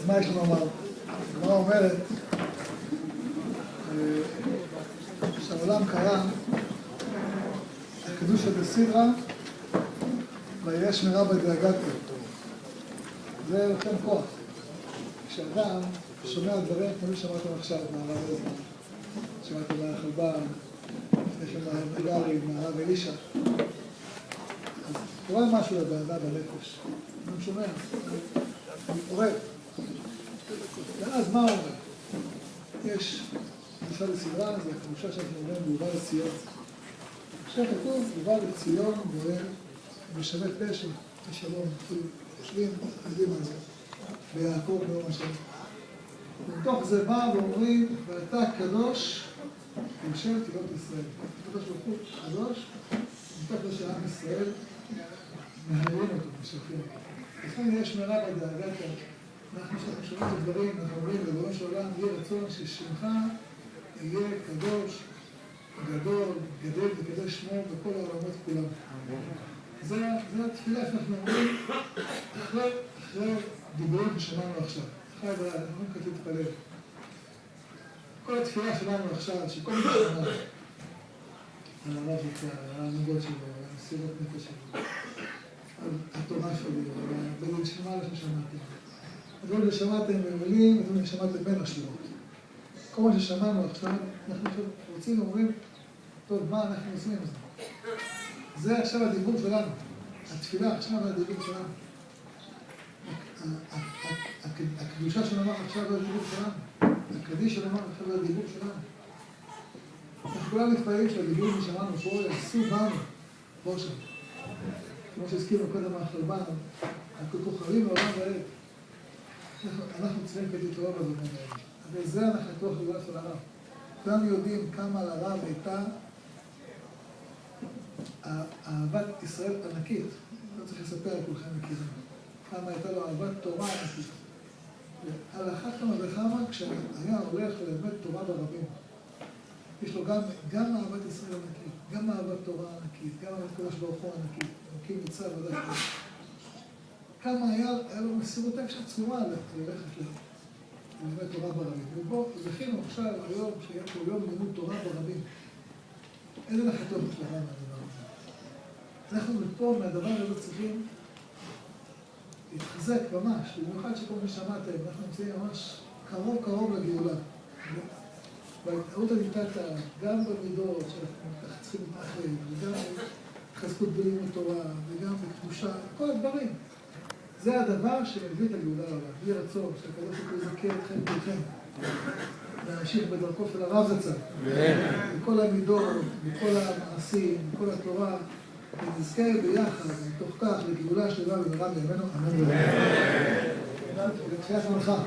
אז מה יש לנו לומר? הגמרא אומרת שהעולם קיים, הקדושה בסדרה, ויש מרע בדאגתו. זה נותן כוח. כשאדם שומע דברים, כמו ששמעתם עכשיו מהרב עזרא, שמעתם מהחלבן, לפני כן מהרב מהרב אלישע, אז קורה משהו לבאדם בנפש. הוא שומע, הוא מתעורר. ואז מה הוא אומר? יש קדושה בסדרה, זה הקדושה שאנחנו אומרים בובה לציון. עכשיו כתוב, בובה לציון גואל בשווה פשע, בשלום, חושבים, יודעים מה זה, ביעקב ביום השם. ומתוך זה בא ואומרים, ואתה קדוש, יושב תהילות ישראל. קדוש ברוך הוא קדוש, מתוך זה שעם ישראל מהרים אותו, משרפים אותו. לכן יש מרע בדאגתו. אנחנו שומעים את דברים, אנחנו אומרים, ריבונו של עולם, יהיה רצון ששמך יהיה קדוש, גדול, גדל וקדש שמו בכל העולמות כולם. זו התפילה שאנחנו אומרים אחרי דיבורים ששמענו עכשיו. אחרי הדבר, אנחנו אומרים כתוב תתפלל. כל התפילה שלנו עכשיו, שכל מי ששמע על הרב שלך, על הענוגות שלו, על המסירות נפש שלו, על התורה שלו, על הבדל שמה לכם שמעתם. הדברים ששמעתם במילים, הדברים ששמעתם בין השורות. כל מה ששמענו עכשיו, אנחנו רוצים ואומרים, טוב, מה אנחנו עושים עם זה? זה עכשיו הדיבור שלנו. התפילה עכשיו הדיבור שלנו. הקדושה שנאמר עכשיו הדיבור שלנו. הקדיש שנאמר עכשיו הדיבור שלנו. אנחנו כולם מתפעלים שהדיבורים ששמענו פה יעשו בנו ראשם. כמו שהזכירו קודם מהחלבן, הכוכבים לעולם ועד. אנחנו צריכים כדי תורה בזמן האלה. וזה הנחתו חגולה של הרב. כולם יודעים כמה לרב הייתה אהבת ישראל ענקית. לא צריך לספר על כולכם מכירים. כמה הייתה לו אהבת תורה ענקית. על אחת כמה וכמה כשהיה הולך ללמד תורה ברבים. יש לו גם אהבת ישראל ענקית, גם אהבת תורה ענקית, גם אהבת קדוש ברוך הוא ענקית. ענקית מצב ודאי. כמה היה לו מסירות הקשה צורה ללכת ללמד תורה ברבים. ובו זכינו עכשיו, היום, שיהיה פה יום לימוד תורה ברבים. איזה נחתות בשלחה מהדבר הזה? אנחנו מפה, מהדבר הזה צריכים להתחזק ממש, במיוחד שכל מי שמעתם, אנחנו נמצאים ממש קרוב לגאולה. וההתערות הניתתה גם במידות שאנחנו צריכים להתאחד, וגם בהתחזקות בלימוד תורה, וגם בקדושה, כל הדברים. זה הדבר שמביא את הגאולה לעולם. יהי רצון שהקדוש ברוך הוא יזכה אתכם כולכם. להמשיך בדרכו של הרב זצ"ל. בכל המידות, בכל המעשים, בכל התורה, ונזכה ביחד, מתוך כך, לגאולה שלמה במהרה בימינו, אמן ואמן. לתחיית המלאכה.